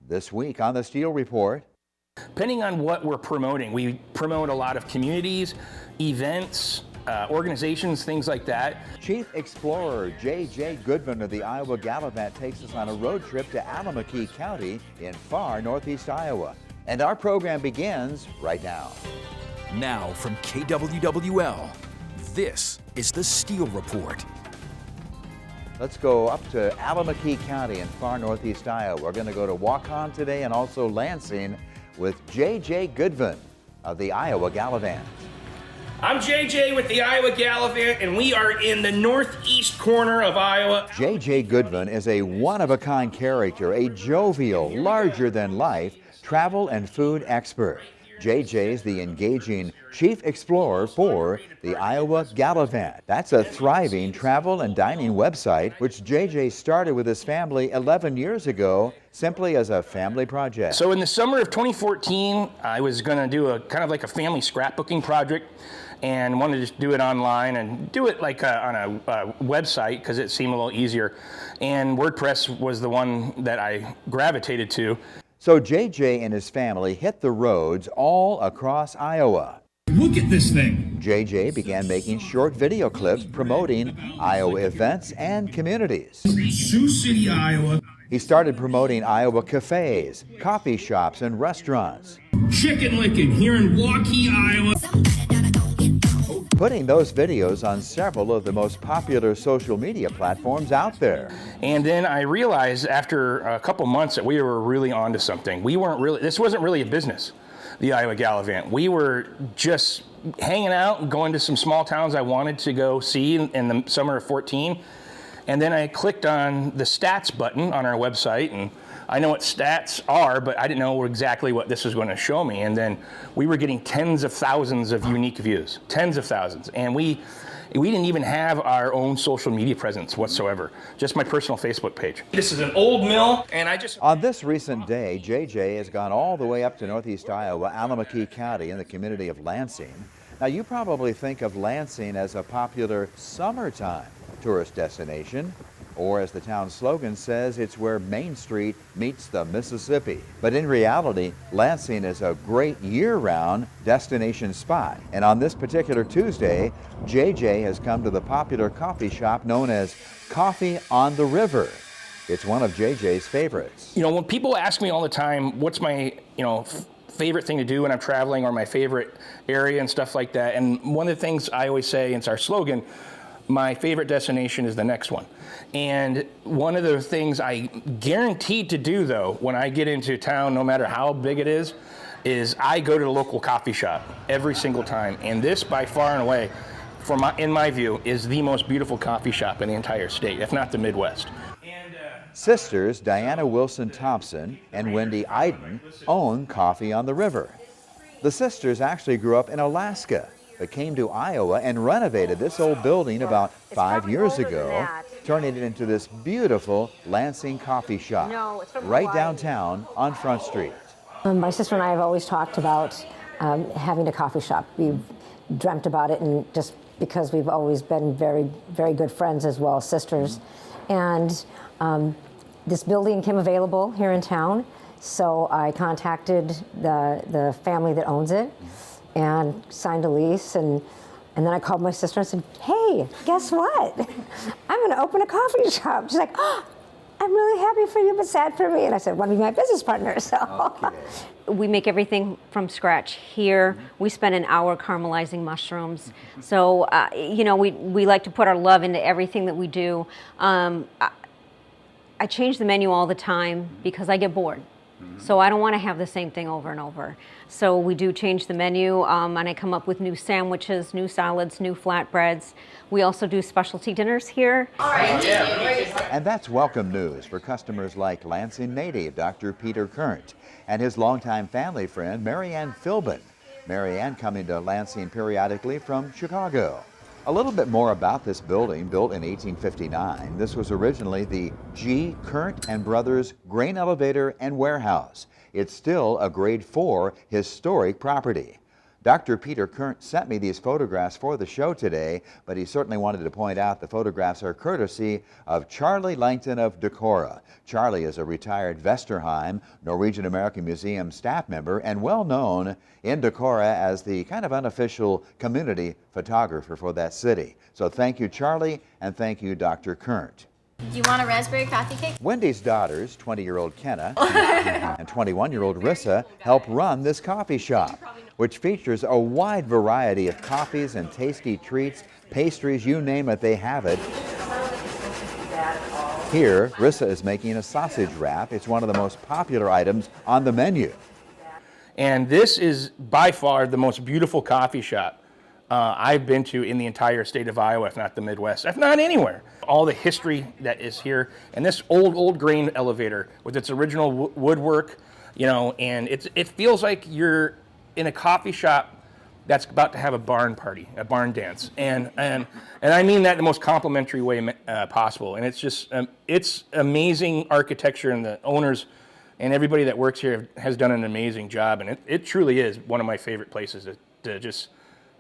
This week on the Steele Report. Depending on what we're promoting, we promote a lot of communities, events, organizations, things like that. Chief Explorer JayJay Goodvin of the Iowa Gallivant takes us on a road trip to Gallivant County in far northeast Iowa. And our program begins right now. Now from KWWL, this is the Steele Report. Let's go up to Gallivant County in far northeast Iowa. We're going to go to Waukon today and also Lansing with JayJay Goodvin of the Iowa Gallivant. I'm JayJay with the Iowa Gallivant, and we are in the northeast corner of Iowa. JayJay Goodvin is a one-of-a-kind character, a jovial, larger-than-life travel and food expert. JayJay's the engaging chief explorer for the Iowa Gallivant. That's a thriving travel and dining website, which JayJay started with his family 11 years ago, simply as a family project. So in the summer of 2014, I was going to do a kind of like a family scrapbooking project, and wanted to just do it online and do it like on a website because it seemed a little easier. And WordPress was the one that I gravitated to. So JayJay and his family hit the roads all across Iowa. Look at this thing. JayJay began making short video clips promoting Iowa events and communities. Sioux City, Iowa. He started promoting Iowa cafes, coffee shops, and restaurants. Chicken licking here in Waukee, Iowa. Putting those videos on several of the most popular social media platforms out there. And then I realized after a couple months that we were really onto something. This wasn't really a business, the Iowa Gallivant. We were just hanging out and going to some small towns I wanted to go see in the summer of 14. And then I clicked on the stats button on our website, and I know what stats are, but I didn't know exactly what this was going to show me. And then we were getting tens of thousands of unique views, tens of thousands. And we didn't even have our own social media presence whatsoever, just my personal Facebook page. This is an old mill, and On this recent day, JayJay has gone all the way up to northeast Iowa, Gallivant County in the community of Lansing. Now, you probably think of Lansing as a popular summertime tourist destination, or as the town slogan says, it's where Main Street meets the Mississippi. But in reality, Lansing is a great year-round destination spot. And on this particular Tuesday, JayJay has come to the popular coffee shop known as Coffee on the River. It's one of JayJay's favorites. You know, when people ask me all the time, what's my, favorite thing to do when I'm traveling, or my favorite area and stuff like that, and one of the things I always say, and it's our slogan, my favorite destination is the next one. And one of the things I guaranteed to do, though, when I get into town, no matter how big it is I go to the local coffee shop every single time. And this, by far and away, in my view, is the most beautiful coffee shop in the entire state, if not the Midwest. Sisters Diana Wilson Thompson and Wendy Iden own Coffee on the River. The sisters actually grew up in Alaska, but came to Iowa and renovated this old building about 5 years ago, turning it into this beautiful Lansing coffee shop right downtown on Front Street. My sister and I have always talked about having a coffee shop. We've dreamt about it, and just because we've always been very, very good friends as well as sisters. And this building came available here in town, so I contacted the family that owns it and signed a lease, and then I called my sister and said, hey, guess what? I'm going to open a coffee shop. She's like, oh, I'm really happy for you, but sad for me. And I said, want to be my business partner? So. Okay. We make everything from scratch here. We spend an hour caramelizing mushrooms. So, we like to put our love into everything that we do. I change the menu all the time because I get bored. So I don't want to have the same thing over and over. So we do change the menu, and I come up with new sandwiches, new salads, new flatbreads. We also do specialty dinners here. And that's welcome news for customers like Lansing native Dr. Peter Kurnt and his longtime family friend, Marianne Philbin. Marianne coming to Lansing periodically from Chicago. A little bit more about this building, built in 1859. This was originally the G. Kurnt and Brothers Grain Elevator and Warehouse. It's still a Grade 4 historic property. Dr. Peter Kern sent me these photographs for the show today, but he certainly wanted to point out the photographs are courtesy of Charlie Langton of Decorah. Charlie is a retired Vesterheim Norwegian American Museum staff member and well known in Decorah as the kind of unofficial community photographer for that city. So thank you, Charlie, and thank you, Dr. Kern. Do you want a raspberry coffee cake? Wendy's daughters, 20-year-old Kenna and 21-year-old Rissa, help run this coffee shop, which features a wide variety of coffees and tasty treats, pastries, you name it, they have it. Here, Rissa is making a sausage wrap. It's one of the most popular items on the menu. And this is by far the most beautiful coffee shop I've been to in the entire state of Iowa, if not the Midwest, if not anywhere. All the history that is here, and this old grain elevator with its original woodwork, you know, and it feels like you're in a coffee shop that's about to have a barn party, a barn dance, and I mean that in the most complimentary way possible. And it's just it's amazing architecture, and the owners and everybody that works here has done an amazing job, and it truly is one of my favorite places to just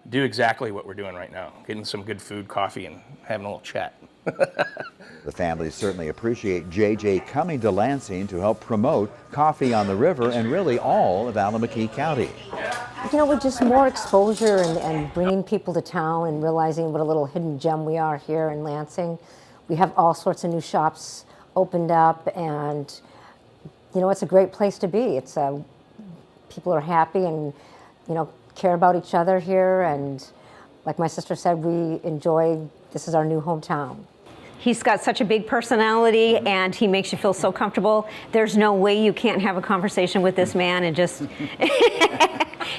do exactly what we're doing right now, getting some good food, coffee, and having a little chat. The families certainly appreciate JayJay coming to Lansing to help promote coffee on the river and really all of Alameda County. You know, with just more exposure and bringing people to town and realizing what a little hidden gem we are here in Lansing. We have all sorts of new shops opened up, and you know, it's a great place to be. It's people are happy and, you know, care about each other here, and like my sister said, we enjoy, this is our new hometown. He's got such a big personality, and he makes you feel so comfortable. There's no way you can't have a conversation with this man, and just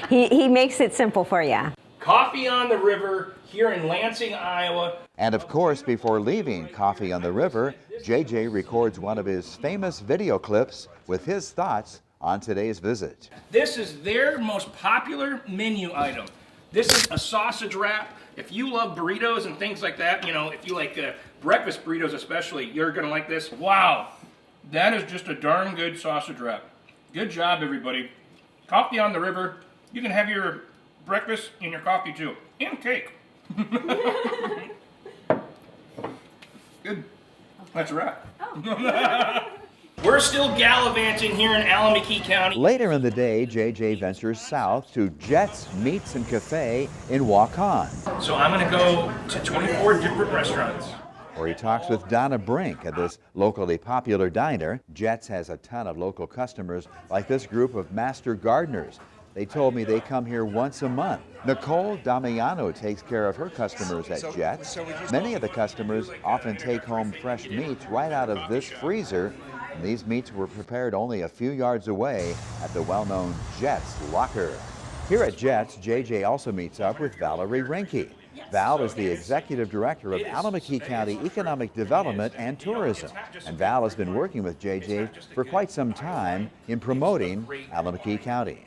he makes it simple for you. Coffee on the River here in Lansing, Iowa. And of course, before leaving Coffee on the River, JayJay records one of his famous video clips with his thoughts on today's visit. This is their most popular menu item. This is a sausage wrap. If you love burritos and things like that, you know, if you like breakfast burritos especially, you're gonna like this. Wow, that is just a darn good sausage wrap. Good job, everybody. Coffee on the River. You can have your breakfast and your coffee too, and cake. Good. That's a wrap. Oh. We're still gallivanting here in Alameda County. Later in the day, JayJay ventures south to Jets Meats and Cafe in Waukon, So I'm gonna go to 24 different restaurants. where he talks with Donna Brink at this locally popular diner. Jets has a ton of local customers, like this group of master gardeners. They told me they come here once a month. Nicole Damiano takes care of her customers at Jets. Many of the customers often take home fresh meats right out of this freezer. And these meats were prepared only a few yards away at the well-known Jets Locker. Here at Jets, JayJay also meets up with Valerie Rinke. Val is the executive director of Alameda County Economic Development and Tourism. And Val has been working with JayJay for quite some time in promoting Alameda County.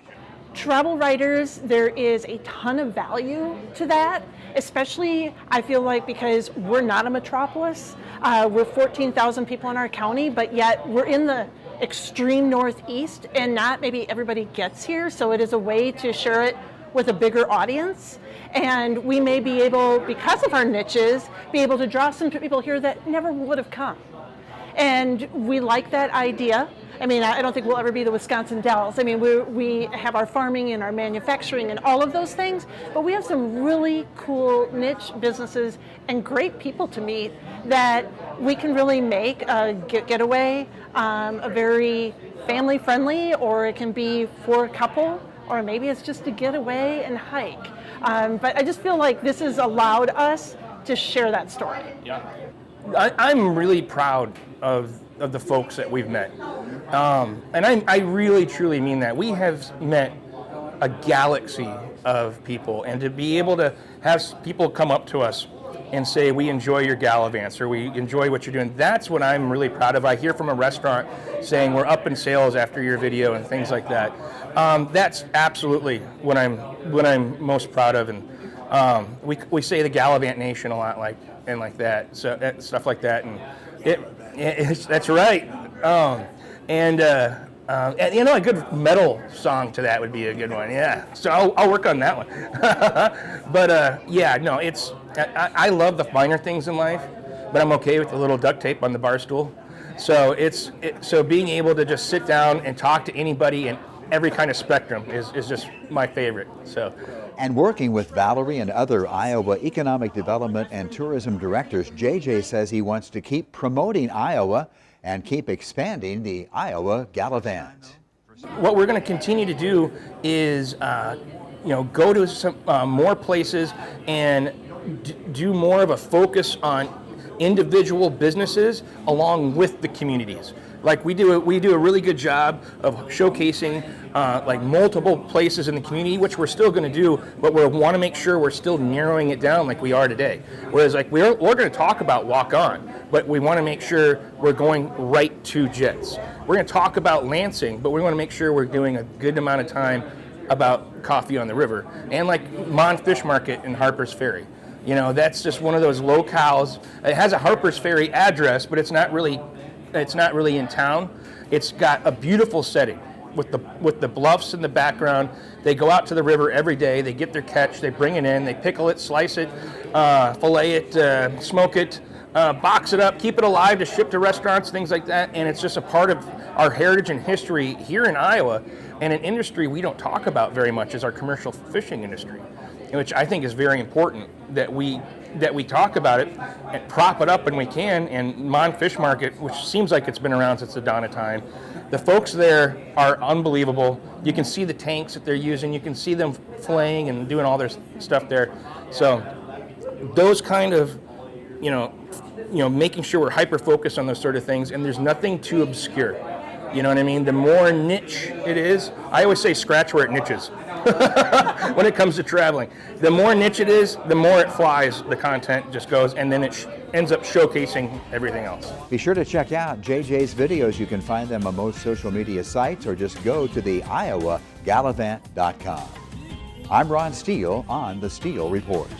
Travel writers, there is a ton of value to that, especially I feel like because we're not a metropolis. We're 14,000 people in our county, but yet we're in the extreme northeast, and not maybe everybody gets here, so it is a way to share it with a bigger audience. And we may be able, because of our niches, be able to draw some people here that never would have come. And we like that idea. I mean, I don't think we'll ever be the Wisconsin Dells. I mean, we have our farming and our manufacturing and all of those things, but we have some really cool niche businesses and great people to meet that we can really make a getaway, a very family friendly, or it can be for a couple, or maybe it's just to get away and hike. But I just feel like this has allowed us to share that story. Yeah. I'm really proud of the folks that we've met. And I really, truly mean that. We have met a galaxy of people, and to be able to have people come up to us and say, we enjoy your Gallivants, or we enjoy what you're doing, that's what I'm really proud of. I hear from a restaurant saying we're up in sales after your video and things like that. That's absolutely what I'm most proud of. And we say the Gallivant Nation a lot, like that, so stuff like that, and that's right. And you know, a good metal song to that would be a good one. Yeah, so I'll work on that one. But yeah, no, I love the finer things in life, but I'm okay with a little duct tape on the bar stool. So so being able to just sit down and talk to anybody in every kind of spectrum is just my favorite. So. And working with Valerie and other Iowa economic development and tourism directors, JayJay says he wants to keep promoting Iowa and keep expanding the Iowa Gallivant. What we're going to continue to do is, go to some more places and do more of a focus on individual businesses along with the communities. Like we do a really good job of showcasing like multiple places in the community, which we're still going to do, but we want to make sure we're still narrowing it down like we are today. Whereas like we're going to talk about Walk On, but we want to make sure we're going right to Jets. We're going to talk about Lansing, but we want to make sure we're doing a good amount of time about coffee on the river and like Mon Fish Market and Harper's Ferry. You know, that's just one of those locales. It has a Harper's Ferry address, but it's not really in town. It's got a beautiful setting with the bluffs in the background. They go out to the river every day. They get their catch. They bring it in. They pickle it, slice it, fillet it, smoke it, box it up, keep it alive to ship to restaurants, things like that. And it's just a part of our heritage and history here in Iowa, and an industry we don't talk about very much is our commercial fishing industry, which I think is very important that we talk about it and prop it up when we can. And Mon Fish Market, which seems like it's been around since the dawn of time, the folks there are unbelievable. You can see the tanks that they're using. You can see them filleting and doing all their stuff there. So those kind of, making sure we're hyper-focused on those sort of things, and there's nothing too obscure. You know what I mean? The more niche it is, I always say scratch where it niches when it comes to traveling. The more niche it is, the more it flies, the content just goes, and then it ends up showcasing everything else. Be sure to check out JayJay's videos. You can find them on most social media sites or just go to the iowagallivant.com. I'm Ron Steele on The Steele Report.